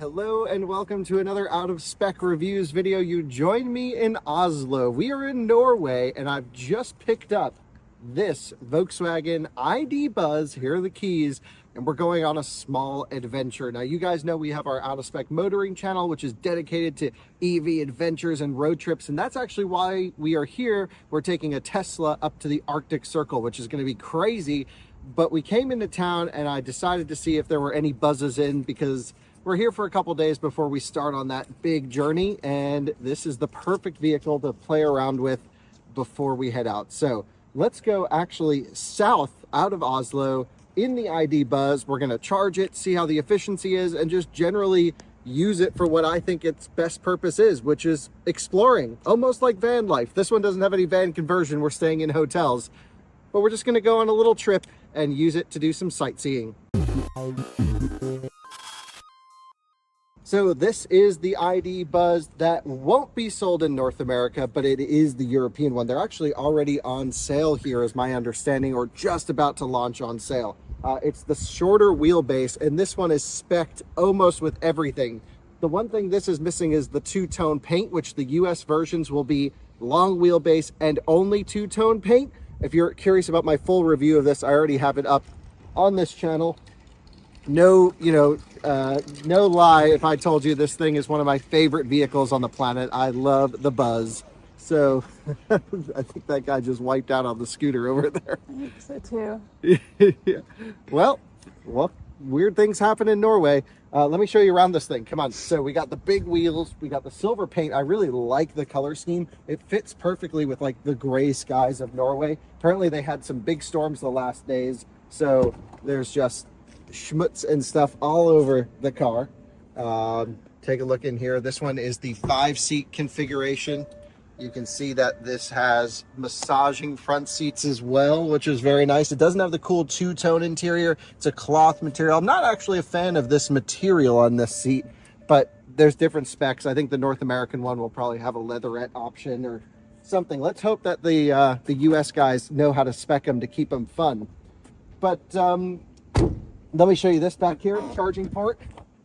Hello and welcome to another Out of Spec Reviews video. You join me in Oslo. We are in Norway and I've just picked up this Volkswagen ID Buzz. Here are the keys and we're going on a small adventure. Now you guys know we have our Out of Spec Motoring channel, which is dedicated to EV adventures and road trips, and that's actually why we are here. We're taking a Tesla up to the Arctic Circle, which is going to be crazy. But we came into town and I decided to see if there were any buzzes in, because we're here for a couple days before we start on that big journey, and this is the perfect vehicle to play around with before we head out. So let's go actually south out of Oslo in the ID Buzz. We're going to charge it, see how the efficiency is, and just generally use it for what I think its best purpose is, which is exploring, almost like van life. This one doesn't have any van conversion. We're staying in hotels, but we're just going to go on a little trip and use it to do some sightseeing. So this is the ID Buzz that won't be sold in North America, but it is the European one. They're actually already on sale here, is my understanding, or just about to launch on sale. It's the shorter wheelbase, and this one is spec'd almost with everything. The one thing this is missing is the two-tone paint, which the US versions will be long wheelbase and only two-tone paint. If you're curious about my full review of this, I already have it up on this channel. No, no lie if I told you this thing is one of my favorite vehicles on the planet. I love the Buzz. So I think that guy just wiped out on the scooter over there. I think so too. Yeah. Well, weird things happen in Norway. Let me show you around this thing. Come on. So we got the big wheels. We got the silver paint. I really like the color scheme. It fits perfectly with like the gray skies of Norway. Apparently they had some big storms the last days, so there's just schmutz and stuff all over the car. Take a look in here. This one is the 5-seat configuration. You can see that this has massaging front seats as well, which is very nice. It doesn't have the cool two-tone interior. It's a cloth material. I'm not actually a fan of this material on this seat, but there's different specs. I think the North American one will probably have a leatherette option or something. Let's hope that the US guys know how to spec them to keep them fun. But let me show you this back here. Charging port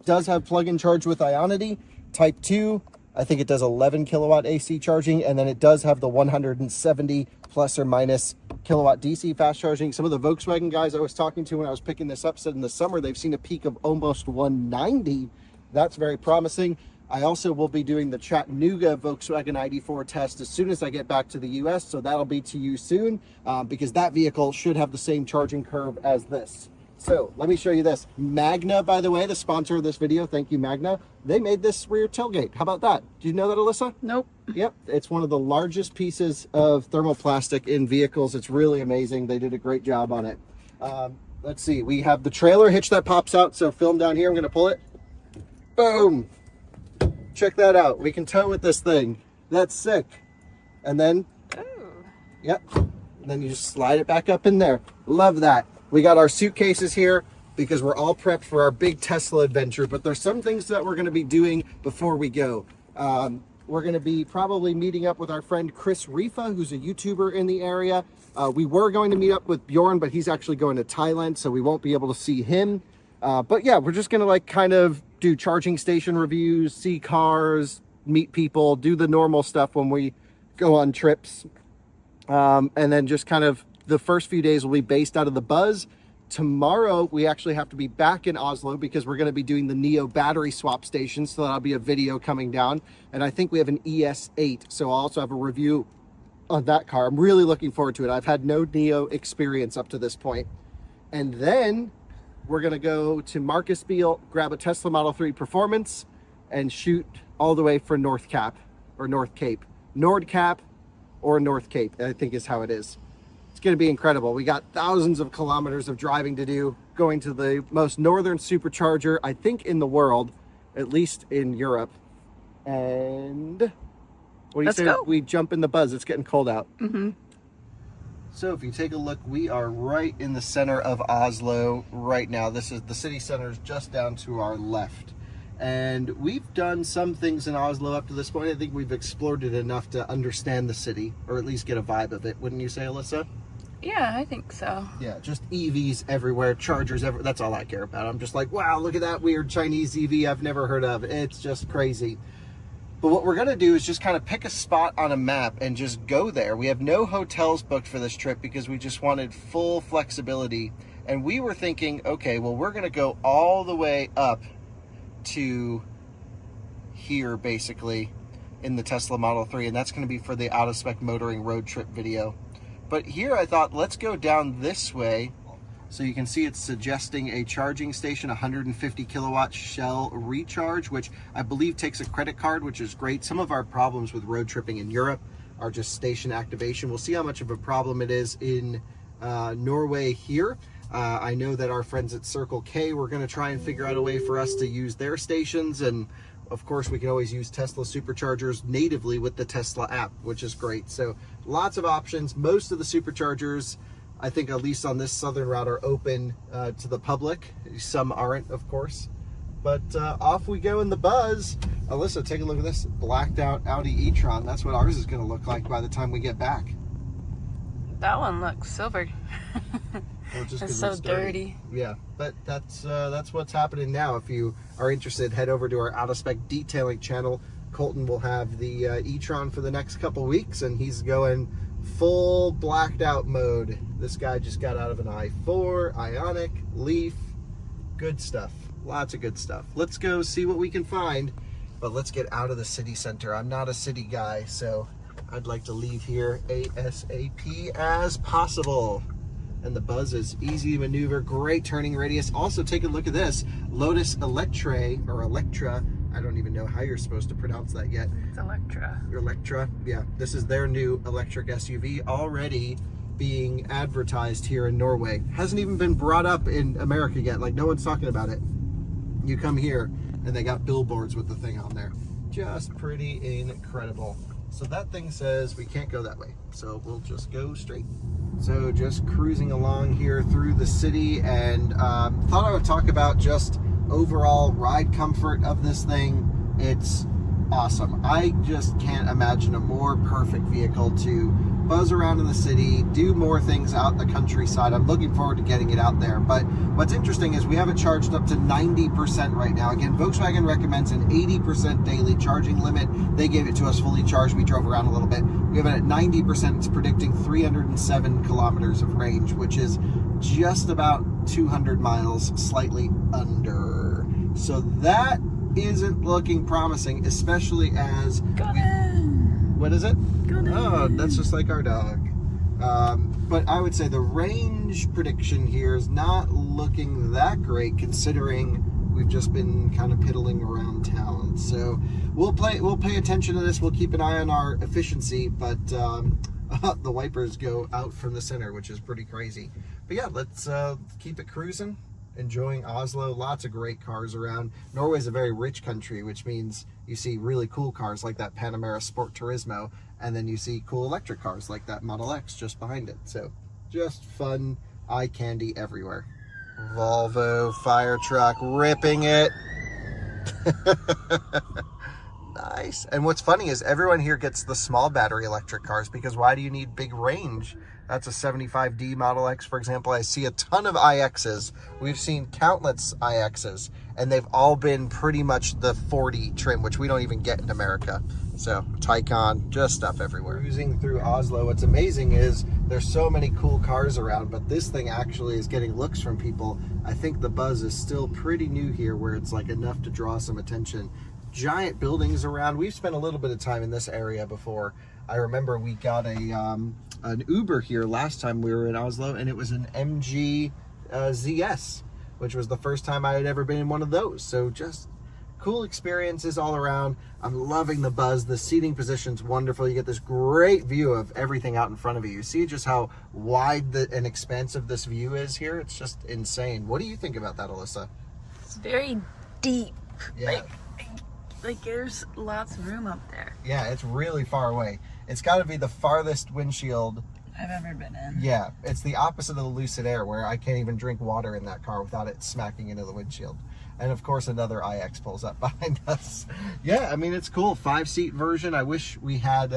does have plug-in charge with Ionity Type 2. I think it does 11 kilowatt AC charging, and then it does have the 170 plus or minus kilowatt DC fast charging. Some of the Volkswagen guys I was talking to when I was picking this up said in the summer they've seen a peak of almost 190. That's very promising. I also will be doing the Chattanooga Volkswagen ID4 test as soon as I get back to the US, so that'll be to you soon, because that vehicle should have the same charging curve as this. So let me show you this. Magna, by the way, the sponsor of this video, thank you, Magna. They made this rear tailgate. How about that? Do you know that, Alyssa? Nope. Yep, it's one of the largest pieces of thermoplastic in vehicles. It's really amazing. They did a great job on it. Let's see, we have the trailer hitch that pops out. So film down here, I'm gonna pull it. Boom. Check that out. We can tow with this thing. That's sick. And then, yep, and then you just slide it back up in there. Love that. We got our suitcases here because we're all prepped for our big Tesla adventure, but there's some things that we're going to be doing before we go. We're going to be probably meeting up with our friend Chris Rifa, who's a YouTuber in the area. We were going to meet up with Bjorn, but he's actually going to Thailand, so we won't be able to see him. But yeah, we're just going to like kind of do charging station reviews, see cars, meet people, do the normal stuff when we go on trips. And then just kind of the first few days will be based out of the Buzz. Tomorrow, we actually have to be back in Oslo because we're going to be doing the Neo battery swap station. So that'll be a video coming down. And I think we have an ES8. So I'll also have a review on that car. I'm really looking forward to it. I've had no Neo experience up to this point. And then we're going to go to Marcus Beal, grab a Tesla Model 3 Performance, and shoot all the way for North Cape, Nordcap or North Cape, I think is how it is. It's going to be incredible. We got thousands of kilometers of driving to do, going to the most northern supercharger, I think, in the world, at least in Europe. And what do you say we jump in the Buzz? It's getting cold out. Mm-hmm. So if you take a look, we are right in the center of Oslo right now. This is the city center is just down to our left. And we've done some things in Oslo up to this point. I think we've explored it enough to understand the city, or at least get a vibe of it. Wouldn't you say, Alyssa? Yeah, I think so. Yeah, just EVs everywhere, chargers everywhere. That's all I care about. I'm just like, wow, look at that weird Chinese EV I've never heard of. It's just crazy. But what we're going to do is just kind of pick a spot on a map and just go there. We have no hotels booked for this trip because we just wanted full flexibility. And we were thinking, okay, well, we're going to go all the way up to here, basically, in the Tesla Model 3. And that's going to be for the out-of-spec motoring road trip video. But here I thought, let's go down this way. So you can see it's suggesting a charging station, 150 kilowatt Shell recharge, which I believe takes a credit card, which is great. Some of our problems with road tripping in Europe are just station activation. We'll see how much of a problem it is in Norway here. I know that our friends at Circle K were going to try and figure out a way for us to use their stations. And of course, we can always use Tesla Superchargers natively with the Tesla app, which is great. So lots of options. Most of the Superchargers, I think, at least on this southern route, are open to the public. Some aren't, of course. But off we go in the Buzz. Alyssa, take a look at this blacked out Audi e-tron. That's what ours is going to look like by the time we get back. That one looks silver. It's so dirty. Yeah, but that's what's happening now. If you are interested, head over to our out-of-spec detailing channel. Colton will have the e-tron for the next couple weeks, and he's going full blacked out mode. This guy just got out of an i4, Ioniq, Leaf. Good stuff. Lots of good stuff. Let's go see what we can find, but let's get out of the city center. I'm not a city guy, so I'd like to leave here ASAP as possible. And the Buzz is easy to maneuver, great turning radius. Also, take a look at this Lotus Electra, or Electra. I don't even know how you're supposed to pronounce that yet. It's Electra. Electra, yeah. This is their new electric SUV, already being advertised here in Norway. Hasn't even been brought up in America yet. Like, no one's talking about it. You come here, and they got billboards with the thing on there. Just pretty incredible. So that thing says we can't go that way. So we'll just go straight. So just cruising along here through the city, and thought I would talk about just overall ride comfort of this thing. It's awesome. I just can't imagine a more perfect vehicle to buzz around in the city, do more things out in the countryside. I'm looking forward to getting it out there. But what's interesting is we have it charged up to 90% right now. Again, Volkswagen recommends an 80% daily charging limit. They gave it to us fully charged. We drove around a little bit. We have it at 90%. It's predicting 307 kilometers of range, which is just about 200 miles, slightly under. So that isn't looking promising, especially as... What is it? Oh, that's just like our dog. But I would say the range prediction here is not looking that great, considering we've just been kind of piddling around town. So we'll pay attention to this. We'll keep an eye on our efficiency, but the wipers go out from the center, which is pretty crazy. But yeah, let's keep it cruising. Enjoying Oslo. Lots of great cars around. Norway is a very rich country, which means you see really cool cars like that Panamera Sport Turismo, and then you see cool electric cars like that Model X just behind it. So just fun eye candy everywhere. Volvo fire truck ripping it. Nice. And what's funny is everyone here gets the small battery electric cars, because why do you need big range? That's a 75D Model X, for example. I see a ton of iXs. We've seen countless iXs, and they've all been pretty much the 40 trim, which we don't even get in America. So Taycan, just stuff everywhere. Cruising through Oslo, what's amazing is there's so many cool cars around, but this thing actually is getting looks from people. I think the Buzz is still pretty new here, where it's like enough to draw some attention. Giant buildings around. We've spent a little bit of time in this area before. I remember we got an Uber here last time we were in Oslo, and it was an MG ZS, which was the first time I had ever been in one of those. So just cool experiences all around. I'm loving the Buzz. The seating position's wonderful. You get this great view of everything out in front of you. You see just how wide and expansive this view is here. It's just insane. What do you think about that, Alyssa? It's very deep. Yeah. Like there's lots of room up there. Yeah, it's really far away. It's got to be the farthest windshield I've ever been in. Yeah, it's the opposite of the Lucid Air, where I can't even drink water in that car without it smacking into the windshield. And of course, another iX pulls up behind us. Yeah, I mean, it's cool. 5-seat version. I wish we had,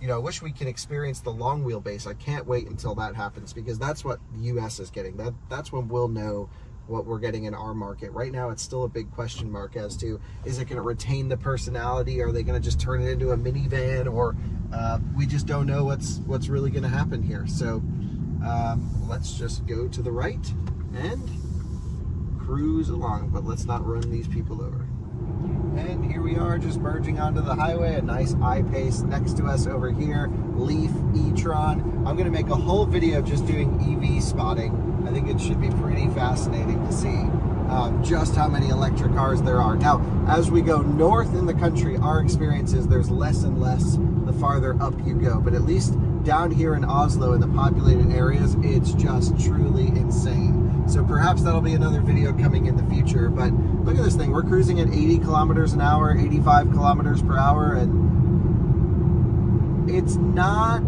you know, I wish we could experience the long wheelbase. I can't wait until that happens, because that's what the US is getting. That's when we'll know what we're getting in our market. Right now, it's still a big question mark as to, is it going to retain the personality? Are they going to just turn it into a minivan? Or we just don't know what's really going to happen here. So let's just go to the right and cruise along, but let's not run these people over. And here we are, just merging onto the highway. A nice I-Pace next to us over here. Leaf, e-tron. I'm going to make a whole video just doing EV spotting. I think it should be pretty fascinating to see just how many electric cars there are. Now, as we go north in the country, our experience is there's less and less the farther up you go. But at least down here in Oslo, in the populated areas, it's just truly insane. So perhaps that'll be another video coming in the future. But look at this thing. We're cruising at 80 kilometers an hour, 85 kilometers per hour, and it's not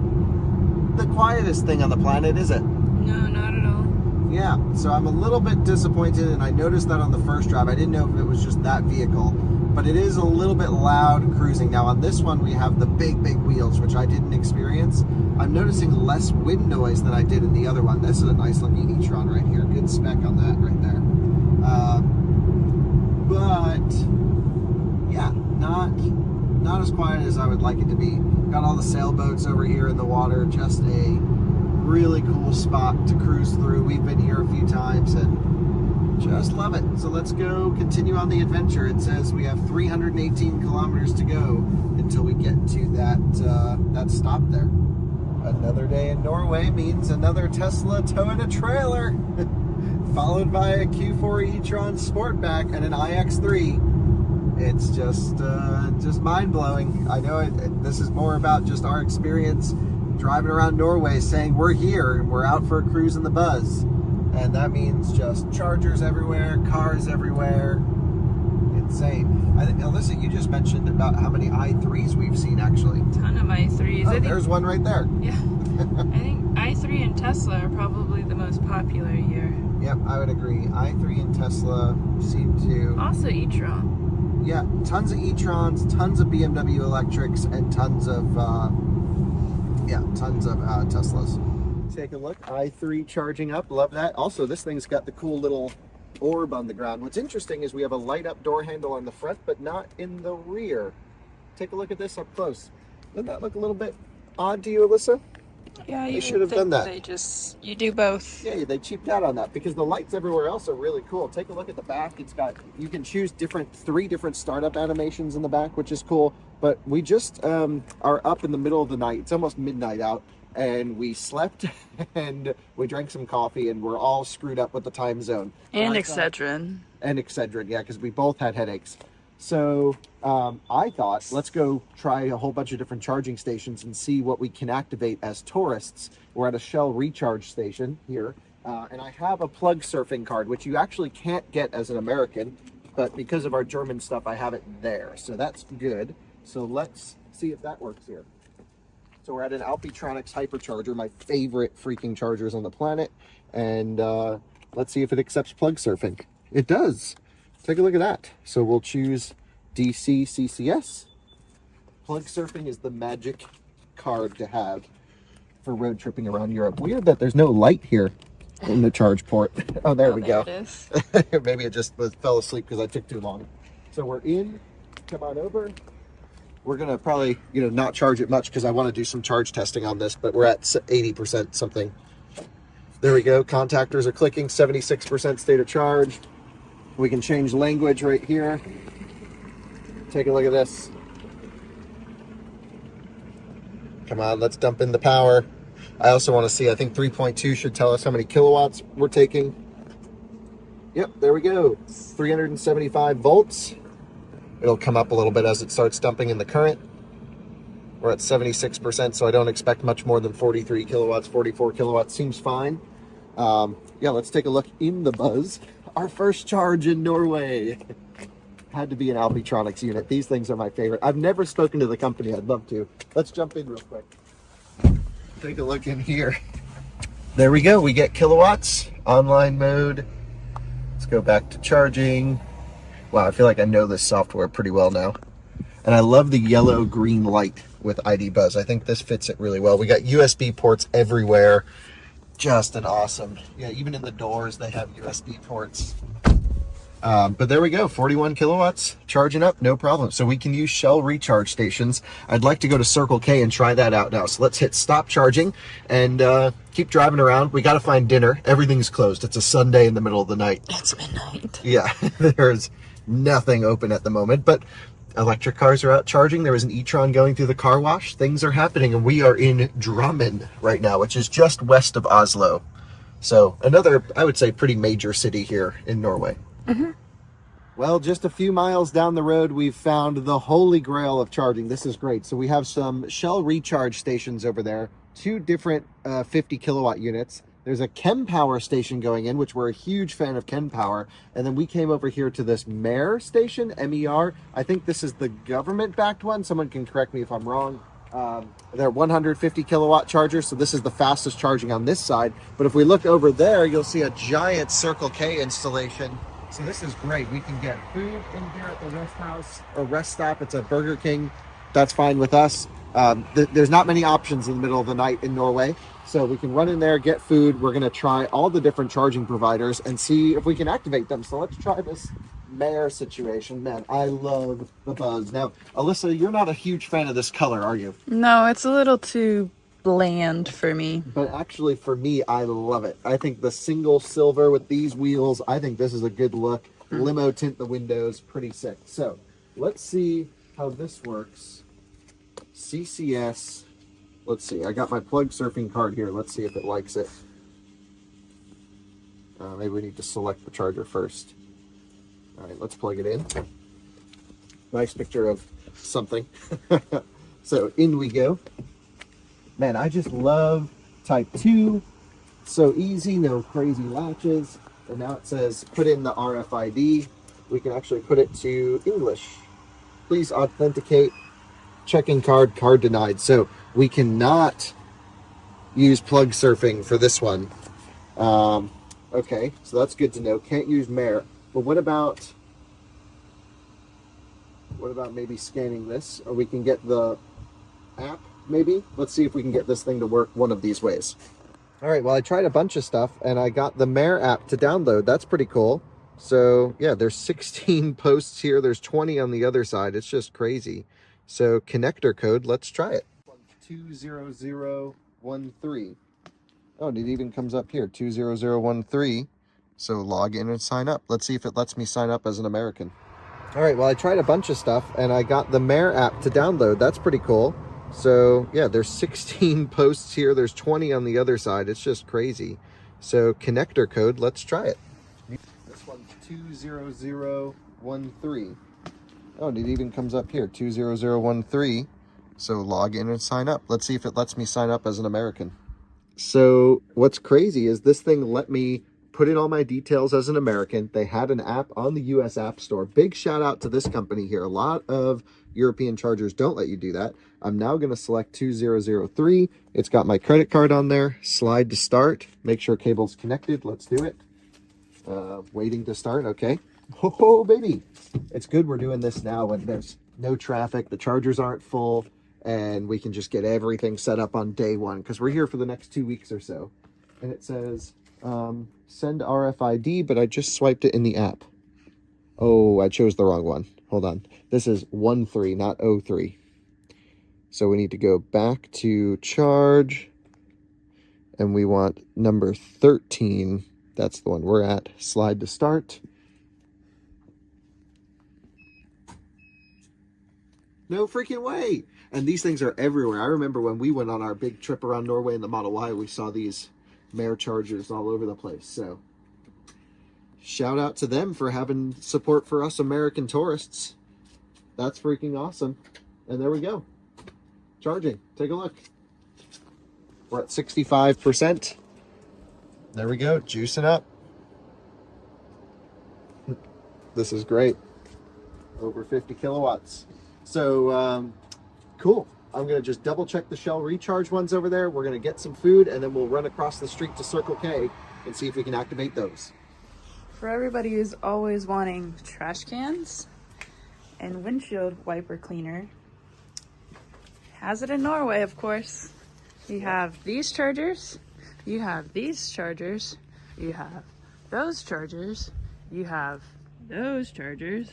the quietest thing on the planet, is it? No, not at all. Yeah, so I'm a little bit disappointed, and I noticed that on the first drive. I didn't know if it was just that vehicle, but it is a little bit loud cruising. Now on this one, we have the big wheels, which I didn't experience. I'm noticing less wind noise than I did in the other one. This is a nice looking e-tron right here. Good spec on that right there. But yeah, not as quiet as I would like it to be. Got all the sailboats over here in the water. Just a really cool spot to cruise through. We've been here a few times and just love it. So let's go continue on the adventure. It says we have 318 kilometers to go until we get to that stop there. Another day in Norway means another Tesla towing a trailer, followed by a Q4 e-tron Sportback and an iX3. It's just mind-blowing. I know this is more about just our experience driving around Norway, saying we're here and we're out for a cruise in the buzz. And that means just chargers everywhere, cars everywhere. Insane. I think, Alyssa, you just mentioned about how many i3s we've seen, actually. Ton of i3s. Oh, there's one right there. Yeah. I think i3 and Tesla are probably the most popular here. Yep, I would agree. i3 and Tesla seem to... Also e-tron. Yeah, tons of e-trons, tons of BMW electrics, and tons of Teslas. Take a look. i3 charging up. Love that. Also, this thing's got the cool little orb on the ground. What's interesting is we have a light up door handle on the front, but not in the rear. Take a look at this up close. Doesn't that look a little bit odd to you, Alyssa? Yeah, They should have done that. You do both. Yeah, they cheaped out on that because the lights everywhere else are really cool. Take a look at the back. It's got, you can choose three different startup animations in the back, which is cool. But we just are up in the middle of the night. It's almost midnight out. And we slept and we drank some coffee and we're all screwed up with the time zone. And Excedrin. And Excedrin, yeah, because we both had headaches. So I thought, let's go try a whole bunch of different charging stations and see what we can activate as tourists. We're at a Shell recharge station here. And I have a plug surfing card, which you actually can't get as an American. But because of our German stuff, I have it there. So that's good. So let's see if that works here. So we're at an Alpitronics Hypercharger, my favorite freaking chargers on the planet. And let's see if it accepts plug surfing. It does. Take a look at that. So we'll choose DC CCS. Plug surfing is the magic card to have for road tripping around Europe. Weird that there's no light here in the charge port. Oh, there we go. It is. Maybe it just fell asleep because I took too long. So we're in. Come on over. We're going to probably, not charge it much because I want to do some charge testing on this, but we're at 80% something. There we go. Contactors are clicking, 76% state of charge. We can change language right here. Take a look at this. Come on, let's dump in the power. I also want to see, I think 3.2 should tell us how many kilowatts we're taking. Yep, there we go. 375 volts. It'll come up a little bit as it starts dumping in the current. We're at 76%, so I don't expect much more than 43 kilowatts, 44 kilowatts. Seems fine. Yeah, let's take a look in the buzz. Our first charge in Norway. Had to be an Alpitronics unit. These things are my favorite. I've never spoken to the company. I'd love to. Let's jump in real quick. Take a look in here. There we go. We get kilowatts, online mode. Let's go back to charging. Wow, I feel like I know this software pretty well now. And I love the yellow-green light with ID Buzz. I think this fits it really well. We got USB ports everywhere. Just an awesome, yeah, even in the doors they have USB ports. But there we go, 41 kilowatts, charging up, no problem. So we can use Shell recharge stations. I'd like to go to Circle K and try that out now. So let's hit stop charging and keep driving around. We got to find dinner. Everything's closed. It's a Sunday in the middle of the night. It's midnight. Yeah, there's nothing open at the moment, but electric cars are out charging. There was an e-tron going through the car wash. Things are happening, and we are in Drammen right now, which is just west of Oslo. So another, I would say, pretty major city here in Norway. Mm-hmm. Well, just a few miles down the road, we've found the holy grail of charging. This is great. So we have some Shell recharge stations over there, 2 different 50 kilowatt units. There's a Kempower station going in, which we're a huge fan of Kempower. And then we came over here to this MER station, M-E-R. I think this is the government-backed one. Someone can correct me if I'm wrong. They're 150 kilowatt chargers, so this is the fastest charging on this side. But if we look over there, you'll see a giant Circle K installation. So this is great. We can get food in here at the rest house or rest stop. It's a Burger King. That's fine with us. There's not many options in the middle of the night in Norway. So we can run in there, get food. We're going to try all the different charging providers and see if we can activate them. So let's try this MER situation. Man, I love the Buzz. Now, Alyssa, you're not a huge fan of this color, are you? No, it's a little too bland for me. But actually, for me, I love it. I think the single silver with these wheels, I think this is a good look. Limo tint the windows, pretty sick. So let's see how this works. CCS. Let's see. I got my plug surfing card here. Let's see if it likes it. Maybe we need to select the charger first. All right, let's plug it in. Nice picture of something. So in we go. Man, I just love Type 2. So easy, no crazy latches. And now it says put in the RFID. We can actually put it to English. Please authenticate. Checking card, card denied. So we cannot use plug surfing for this one. Okay, so that's good to know. Can't use MER. But what about maybe scanning this? Or we can get the app, maybe? Let's see if we can get this thing to work one of these ways. All right, well, I tried a bunch of stuff, and I got the MER app to download. That's pretty cool. So, yeah, there's 16 posts here. There's 20 on the other side. It's just crazy. So, connector code, let's try it. 20013. Oh, and it even comes up here, 20013. So, log in and sign up. Let's see if it lets me sign up as an American. All right, well, I tried a bunch of stuff, and I got the MER app to download. That's pretty cool. So, yeah, there's 16 posts here. There's 20 on the other side. It's just crazy. So, connector code, let's try it. This one's 20013. Oh, and it even comes up here, 20013. So, log in and sign up. Let's see if it lets me sign up as an American. So, what's crazy is this thing let me put in all my details as an American. They had an app on the US App Store. Big shout out to this company here. A lot of European chargers don't let you do that. I'm now going to select 2003. It's got my credit card on there. Slide to start. Make sure cable's connected. Let's do it. Waiting to start. Okay. Oh, baby. It's good we're doing this now when there's no traffic. The chargers aren't full. And we can just get everything set up on day one because we're here for the next 2 weeks or so. And it says send RFID, but I just swiped it in the app. Oh, I chose the wrong one. Hold on. This is 13, not 03. So we need to go back to charge. And we want number 13. That's the one we're at. Slide to start. No freaking way. And these things are everywhere. I remember when we went on our big trip around Norway in the Model Y, we saw these MER chargers all over the place. So shout out to them for having support for us American tourists. That's freaking awesome. And there we go. Charging. Take a look. We're at 65%. There we go. Juicing up. This is great. Over 50 kilowatts. So, cool. I'm going to just double check the Shell recharge ones over there. We're going to get some food and then we'll run across the street to Circle K and see if we can activate those. For everybody who's always wanting trash cans and windshield wiper cleaner, has it in Norway, of course. You have these chargers, you have these chargers, you have those chargers, you have those chargers,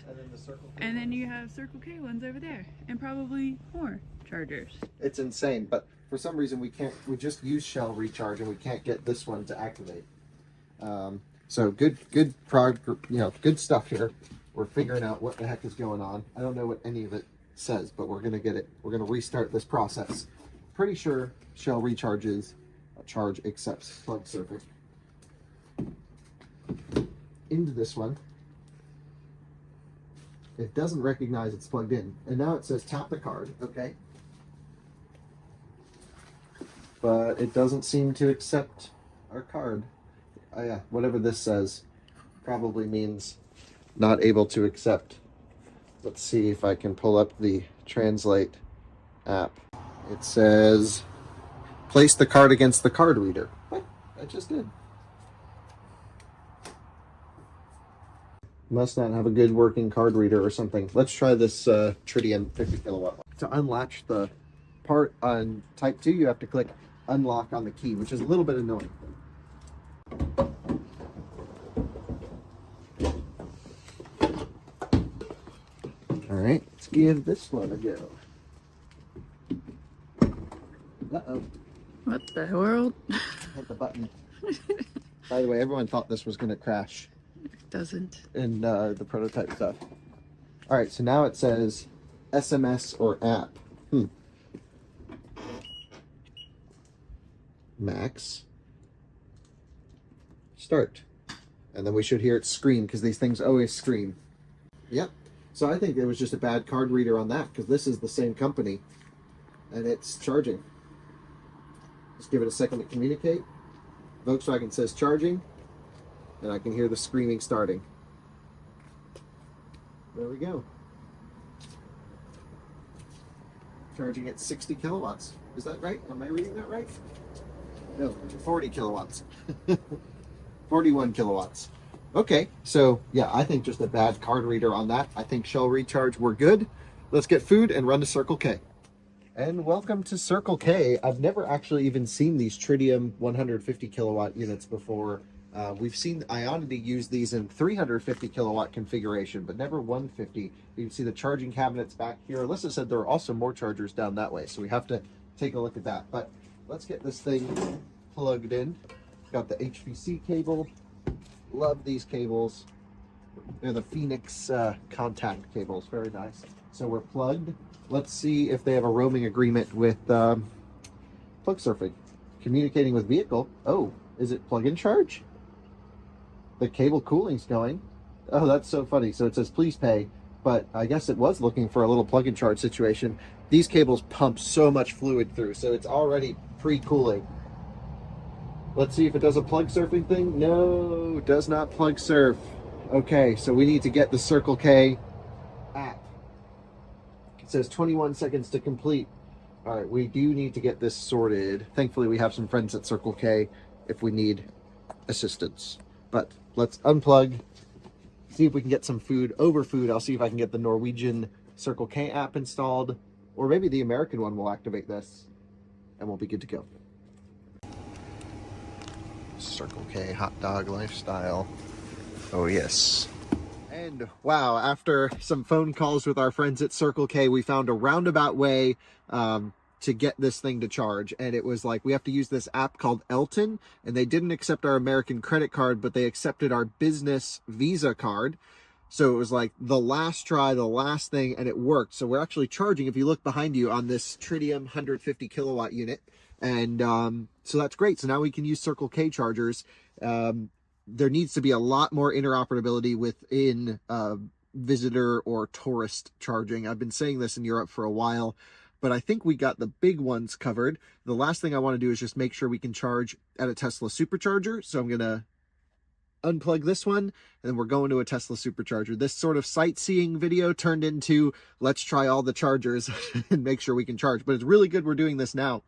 and then you have Circle K ones over there, and probably more chargers. It's insane, but for some reason we just use Shell Recharge and we can't get this one to activate. So good stuff here. We're figuring out what the heck is going on. I don't know what any of it says, but we're gonna get it. We're gonna restart this process. Pretty sure Shell Recharge's charge accepts plug surfing. Into this one. It doesn't recognize it's plugged in. And now it says tap the card, okay. But it doesn't seem to accept our card. Oh yeah, whatever this says probably means not able to accept. Let's see if I can pull up the Translate app. It says, place the card against the card reader. What? I just did. Must not have a good working card reader or something. Let's try this Tritium 50 kilowatt. To unlatch the part on Type 2, you have to click unlock on the key, which is a little bit annoying. All right, let's give this one a go. Uh-oh. What the world? Hit the button. By the way, everyone thought this was going to crash. It doesn't. In the prototype stuff. All right, so now it says SMS or app. Max. Start. And then we should hear it scream, because these things always scream. Yep. So I think it was just a bad card reader on that, because this is the same company. And it's charging. Just give it a second to communicate. Volkswagen says charging. And I can hear the screaming starting. There we go. Charging at 60 kilowatts. Is that right? Am I reading that right? No, 40 kilowatts. 41 kilowatts. Okay, so yeah, I think just a bad card reader on that. I think Shell Recharge, we're good. Let's get food and run to Circle K. And welcome to Circle K. I've never actually even seen these Tritium 150 kilowatt units before. We've seen Ionity use these in 350 kilowatt configuration, but never 150. You can see the charging cabinets back here. Alyssa said there are also more chargers down that way, so we have to take a look at that. But let's get this thing plugged in. Got the HVC cable. Love these cables. They're the Phoenix contact cables. Very nice. So we're plugged. Let's see if they have a roaming agreement with plug surfing. Communicating with vehicle. Oh, is it plug-in charge? The cable cooling's going. Oh, that's so funny. So it says please pay, but I guess it was looking for a little plug-in charge situation. These cables pump so much fluid through, so it's already pre-cooling. Let's see if it does a plug surfing thing. No, does not plug surf. Okay, so we need to get the Circle K app. It says 21 seconds to complete. All right, we do need to get this sorted. Thankfully, we have some friends at Circle K if we need assistance. But let's unplug, see if we can get some food. Over food, I'll see if I can get the Norwegian Circle K app installed, or maybe the American one will activate this, and we'll be good to go. Circle K hot dog lifestyle. Oh yes. And wow, after some phone calls with our friends at Circle K, we found a roundabout way to get this thing to charge. And it was like, we have to use this app called Elton, and they didn't accept our American credit card, but they accepted our business Visa card. So it was like the last try, the last thing, and it worked. So we're actually charging, if you look behind you, on this Tritium 150 kilowatt unit. And so that's great. So now we can use Circle K chargers. There needs to be a lot more interoperability within visitor or tourist charging. I've been saying this in Europe for a while, but I think we got the big ones covered. The last thing I want to do is just make sure we can charge at a Tesla Supercharger. So I'm going to unplug this one, and then we're going to a Tesla Supercharger. This sort of sightseeing video turned into let's try all the chargers and make sure we can charge. But it's really good we're doing this now,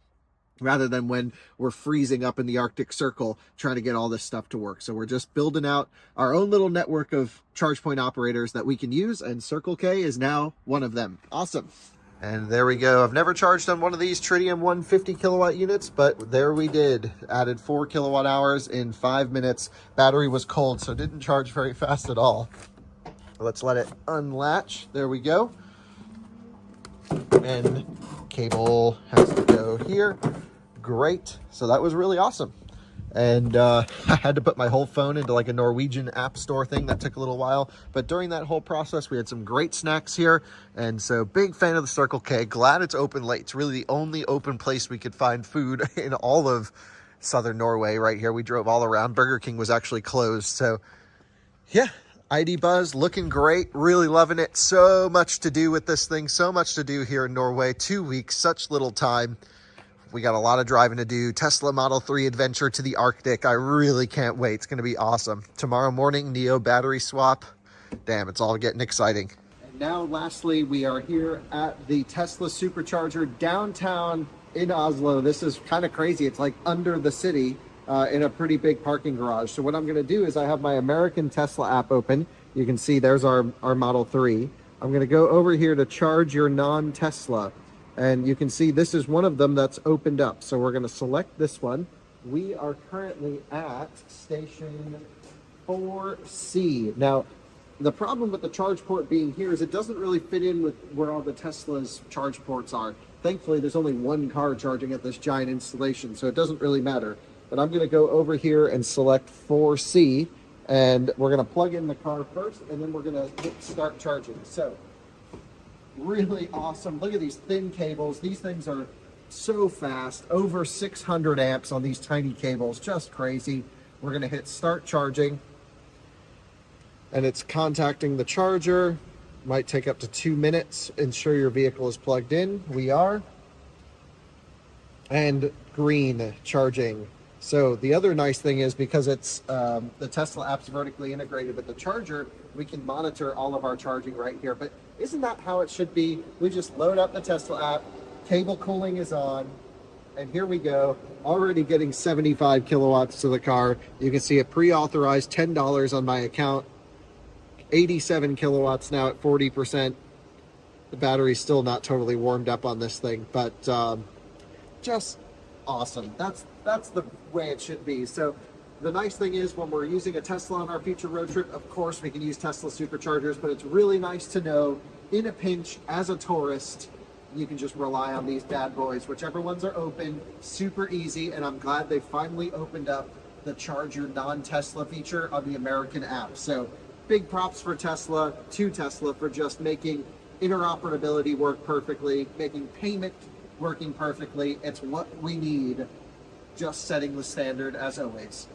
rather than when we're freezing up in the Arctic Circle trying to get all this stuff to work. So we're just building out our own little network of charge point operators that we can use, and Circle K is now one of them. Awesome. And there we go. I've never charged on one of these Tritium 150 kilowatt units, but there we did. Added 4 kilowatt hours in 5 minutes. Battery was cold, so it didn't charge very fast at all. Let's let it unlatch. There we go. And cable has to go here. Great. So that was really awesome. And I had to put my whole phone into like a Norwegian app store thing. That took a little while. But during that whole process, we had some great snacks here. And so big fan of the Circle K. Glad it's open late. It's really the only open place we could find food in all of southern Norway right here. We drove all around. Burger King was actually closed. So yeah, ID Buzz looking great. Really loving it. So much to do with this thing. So much to do here in Norway. 2 weeks, such little time. We got a lot of driving to do. Tesla Model 3 adventure to the Arctic. I really can't wait. It's going to be awesome. Tomorrow morning, Neo battery swap. Damn, it's all getting exciting. And now, lastly, we are here at the Tesla Supercharger downtown in Oslo. This is kind of crazy. It's like under the city in a pretty big parking garage. So what I'm going to do is I have my American Tesla app open. You can see there's our Model 3. I'm going to go over here to charge your non-Tesla. And you can see this is one of them that's opened up. So we're going to select this one. We are currently at station 4C. Now, the problem with the charge port being here is it doesn't really fit in with where all the Tesla's charge ports are. Thankfully, there's only one car charging at this giant installation, so it doesn't really matter. But I'm going to go over here and select 4C. And we're going to plug in the car first, and then we're going to hit start charging. So really awesome. Look at these thin cables. These things are so fast. Over 600 amps on these tiny cables. Just crazy. We're going to hit start charging. And it's contacting the charger. Might take up to 2 minutes. Ensure your vehicle is plugged in. We are. And green charging. So the other nice thing is because it's the Tesla app's vertically integrated with the charger, we can monitor all of our charging right here. But isn't that how it should be? We just load up the Tesla app, cable cooling is on, and here we go. Already getting 75 kilowatts to the car. You can see it pre-authorized $10 on my account. 87 kilowatts now at 40%. The battery's still not totally warmed up on this thing, but just awesome. That's the way it should be. So the nice thing is when we're using a Tesla on our future road trip, of course we can use Tesla superchargers, but it's really nice to know in a pinch as a tourist, you can just rely on these bad boys. Whichever ones are open, super easy. And I'm glad they finally opened up the charge your non-Tesla feature on the American app. So big props for Tesla, to Tesla, for just making interoperability work perfectly, making payment working perfectly. It's what we need. Just setting the standard as always.